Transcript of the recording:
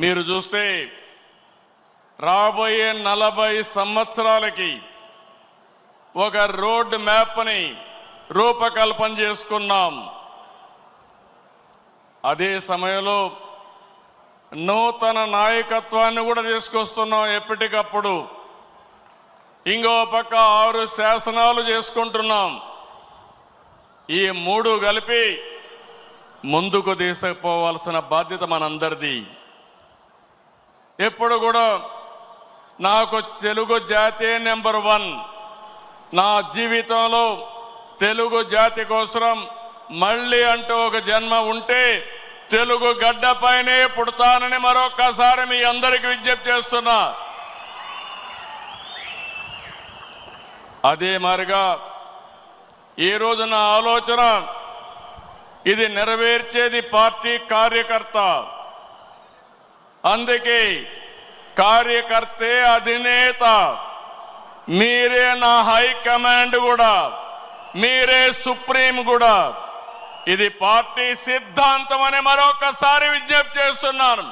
మీరు చూస్తే రాబోయే 40 సంవత్సరాలకి ఒక రోడ్ మ్యాప్ని రూపకల్పన చేసుకున్నాం. అదే సమయంలో నూతన నాయకత్వాన్ని కూడా తీసుకొస్తున్నాం ఎప్పటికప్పుడు. ఇంకో పక్క 6 శాసనాలు చేసుకుంటున్నాం. ఈ 3 కలిపి ముందుకు తీసుకుపోవాల్సిన బాధ్యత మనందరిది. ఎప్పుడు కూడా నాకు తెలుగు జాతే నెంబర్ 1. నా జీవితంలో తెలుగు జాతి కోసం మళ్ళీ అంటూ ఒక జన్మ ఉంటే తెలుగు గడ్డపైనే పుడతానని మరొక్కసారి మీ అందరికీ విజ్ఞప్తి చేస్తున్నా. అదే మారిగా ఈరోజు నా ఆలోచన, ఇది నెరవేర్చేది పార్టీ కార్యకర్త. అందుకే కార్యకర్తే అధినేత. మీరే నా హైకమాండ్ కూడా, మీరే సుప్రీం కూడా. ఇది పార్టీ సిద్ధాంతం అని మరొకసారి విజ్ఞప్తి చేస్తున్నాను.